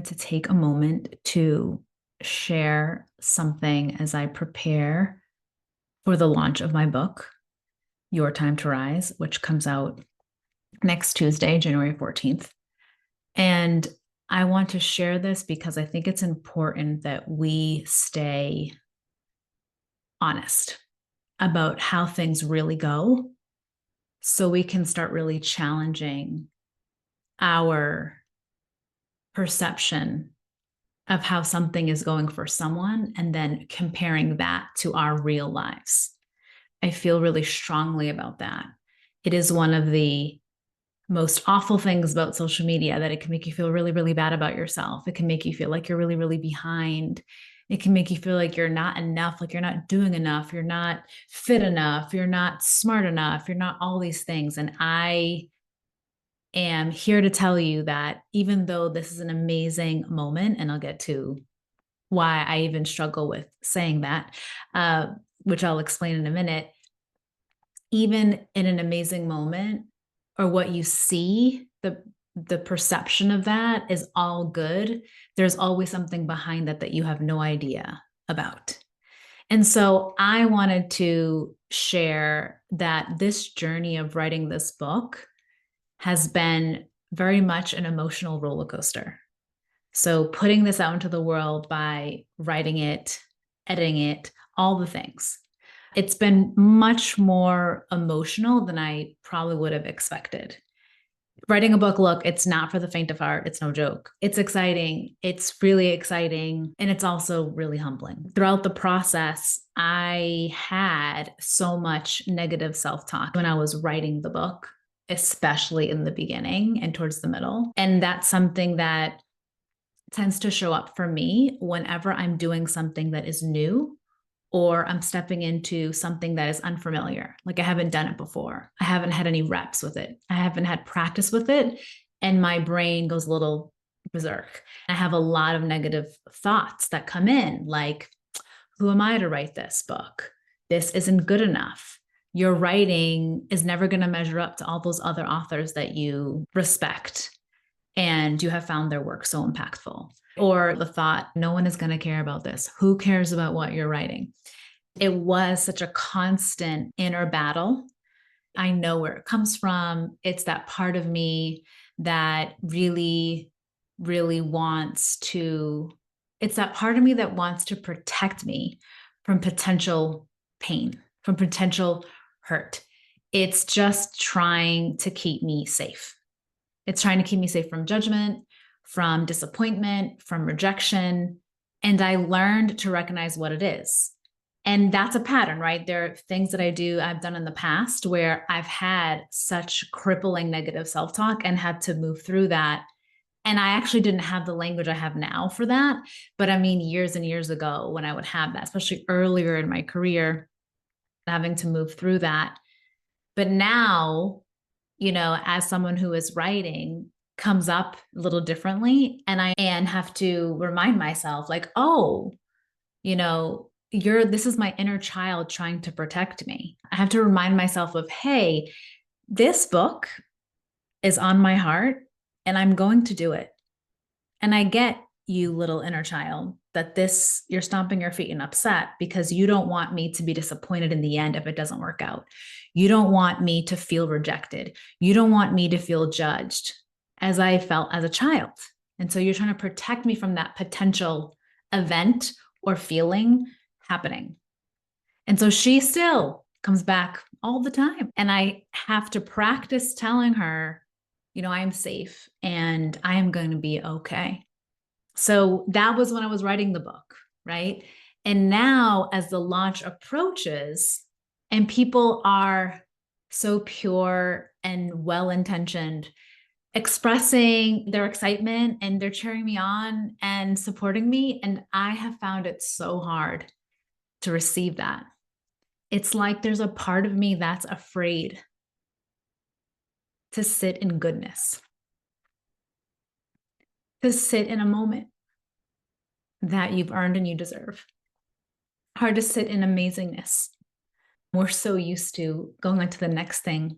wanted to take a moment to share something as I prepare for the launch of my book, Your Time to Rise, which comes out next Tuesday, January 14th. And I want to share this because I think it's important that we stay honest about how things really go so we can start really challenging our perception of how something is going for someone and then comparing that to our real lives. I feel really strongly about that. It is one of the most awful things about social media that it can make you feel really, really bad about yourself. It can make you feel like you're really, really behind. It can make you feel like you're not enough, like you're not doing enough, you're not fit enough, you're not smart enough, you're not all these things. And I am here to tell you that even though this is an amazing moment, and I'll get to why I even struggle with saying that, which I'll explain in a minute, even in an amazing moment, or what you see, the perception of that is all good. There's always something behind that that you have no idea about. And so I wanted to share that this journey of writing this book has been very much an emotional roller coaster. So putting this out into the world by writing it, editing it, all the things, it's been much more emotional than I probably would have expected. Writing a book, look, it's not for the faint of heart. It's no joke. It's exciting. It's really exciting. And it's also really humbling. Throughout the process, I had so much negative self-talk when I was writing the book, especially in the beginning and towards the middle. And that's something that tends to show up for me whenever I'm doing something that is new or I'm stepping into something that is unfamiliar. Like I haven't done it before. I haven't had any reps with it. I haven't had practice with it. And my brain goes a little berserk. I have a lot of negative thoughts that come in, like, who am I to write this book? This isn't good enough. Your writing is never going to measure up to all those other authors that you respect and you have found their work so impactful. Or the thought, no one is going to care about this. Who cares about what you're writing? It was such a constant inner battle. I know where it comes from. It's that part of me that really, really wants to, it's that part of me that wants to protect me from potential pain, from potential hurt. It's just trying to keep me safe. It's trying to keep me safe from judgment, from disappointment, from rejection. And I learned to recognize what it is. And that's a pattern, right? There are things that I've done in the past where I've had such crippling negative self-talk and had to move through that. And I actually didn't have the language I have now for that. But I mean, years and years ago when I would have that, especially earlier in my career, having to move through that. But now, as someone who is writing comes up a little differently. And I have to remind myself like, oh, this is my inner child trying to protect me. I have to remind myself of, hey, this book is on my heart and I'm going to do it. And I get you, little inner child, that you're stomping your feet and upset because you don't want me to be disappointed in the end if it doesn't work out. You don't want me to feel rejected. You don't want me to feel judged as I felt as a child. And so you're trying to protect me from that potential event or feeling happening. And so she still comes back all the time. And I have to practice telling her, I'm safe and I am going to be okay. So that was when I was writing the book, right? And now as the launch approaches and people are so pure and well-intentioned, expressing their excitement and they're cheering me on and supporting me. And I have found it so hard to receive that. It's like there's a part of me that's afraid to sit in goodness, to sit in a moment that you've earned and you deserve. Hard to sit in amazingness. We're so used to going on to the next thing,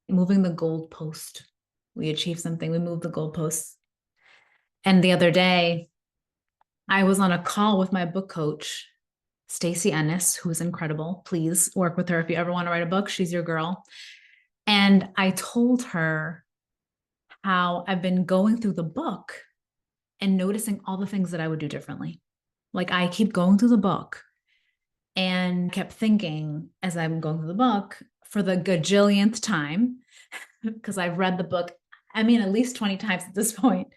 moving the goalpost. We achieve something, we move the goalposts. And the other day, I was on a call with my book coach, Stacey Ennis, who's incredible. Please work with her if you ever want to write a book. She's your girl. And I told her how I've been going through the book and noticing all the things that I would do differently. Like I keep going through the book and kept thinking as I'm going through the book for the gajillionth time, because I've read the book, I mean, at least 20 times at this point.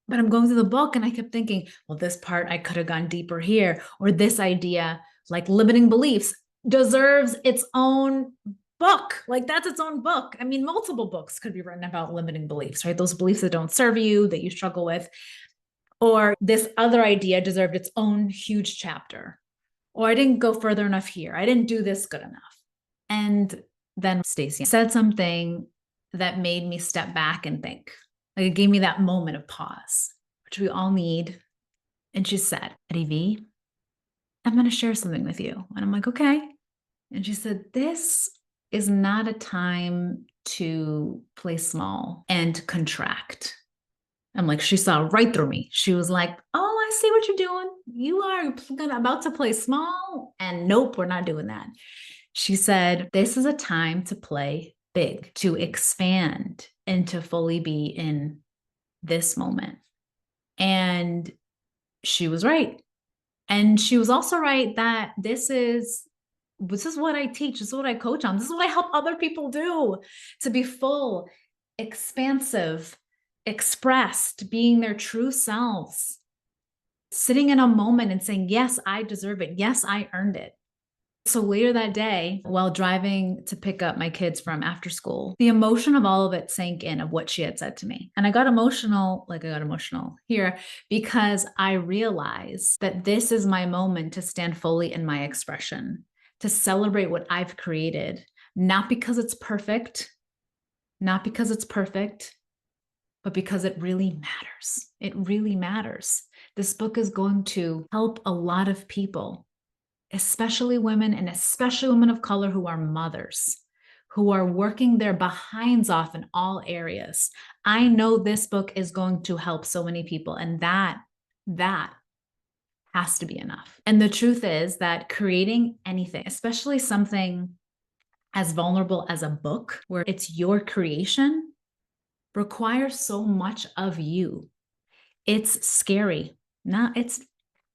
But I'm going through the book and I kept thinking, well, this part I could have gone deeper here, or this idea, like limiting beliefs, deserves its own book. Like that's its own book. I mean, multiple books could be written about limiting beliefs, right? Those beliefs that don't serve you, that you struggle with. Or this other idea deserved its own huge chapter. Or I didn't go further enough here. I didn't do this good enough. And then Stacey said something that made me step back and think. Like it gave me that moment of pause, which we all need. And she said, Eddie V, I'm going to share something with you. And I'm like, okay. And she said, this is not a time to play small and contract. I'm like, she saw right through me. She was like, oh, I see what you're doing. You are about to play small. And nope, we're not doing that. She said, this is a time to play big, to expand, and to fully be in this moment. And she was right. And she was also right that this is what I teach. This is what I coach on. This is what I help other people do, to be full, expansive, expressed, being their true selves, sitting in a moment and saying, yes, I deserve it. Yes, I earned it. So later that day, while driving to pick up my kids from after school, the emotion of all of it sank in of what she had said to me. And I got emotional, here because I realized that this is my moment to stand fully in my expression, to celebrate what I've created, not because it's perfect, but because it really matters. It really matters. This book is going to help a lot of people, especially women, and especially women of color who are mothers, who are working their behinds off in all areas. I know this book is going to help so many people, and that has to be enough. And the truth is that creating anything, especially something as vulnerable as a book, where it's your creation, requires so much of you. It's scary. It's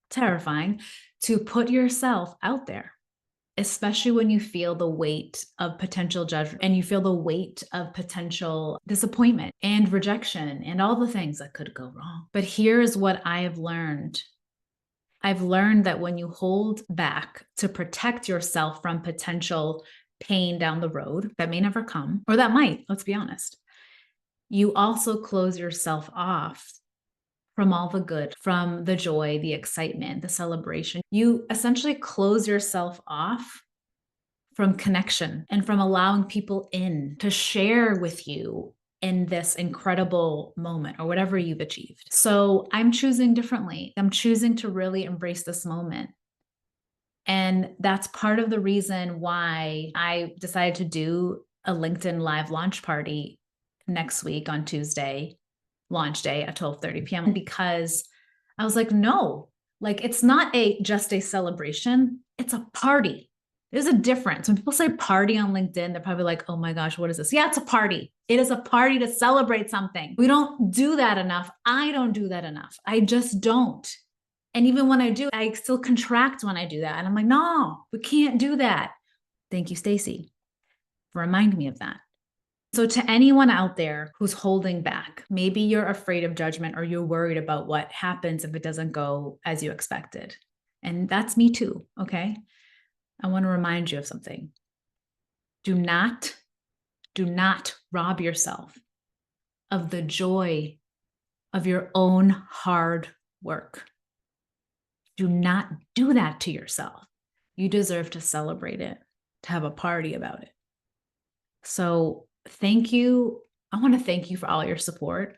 terrifying to put yourself out there, especially when you feel the weight of potential judgment and you feel the weight of potential disappointment and rejection and all the things that could go wrong. But here's what I have learned. I've learned that when you hold back to protect yourself from potential pain down the road that may never come, or that might, let's be honest, you also close yourself off from all the good, from the joy, the excitement, the celebration. You essentially close yourself off from connection and from allowing people in to share with you in this incredible moment or whatever you've achieved. So I'm choosing differently. I'm choosing to really embrace this moment. And that's part of the reason why I decided to do a LinkedIn live launch party next week on Tuesday, launch day at 12:30 p.m. because I was like, no, like it's not just a celebration, it's a party. There's a difference. When people say party on LinkedIn, they're probably like, oh my gosh, what is this? Yeah, it's a party. It is a party to celebrate something. We don't do that enough. I don't do that enough. I just don't. And even when I do, I still contract when I do that. And I'm like, no, we can't do that. Thank you, Stacey, for reminding me of that. So to anyone out there who's holding back, maybe you're afraid of judgment or you're worried about what happens if it doesn't go as you expected. And that's me too, okay? I want to remind you of something. Do not rob yourself of the joy of your own hard work. Do not do that to yourself. You deserve to celebrate it, to have a party about it. So thank you. I want to thank you for all your support.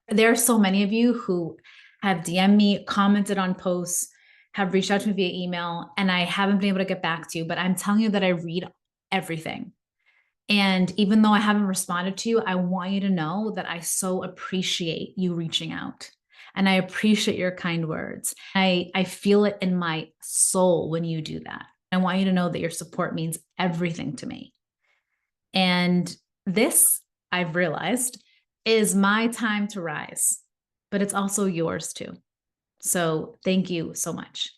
There are so many of you who have DM'd me, commented on posts, have reached out to me via email, and I haven't been able to get back to you, but I'm telling you that I read everything. And even though I haven't responded to you, I want you to know that I so appreciate you reaching out. And I appreciate your kind words. I feel it in my soul when you do that. I want you to know that your support means everything to me. And this, I've realized, is my time to rise, but it's also yours too. So thank you so much.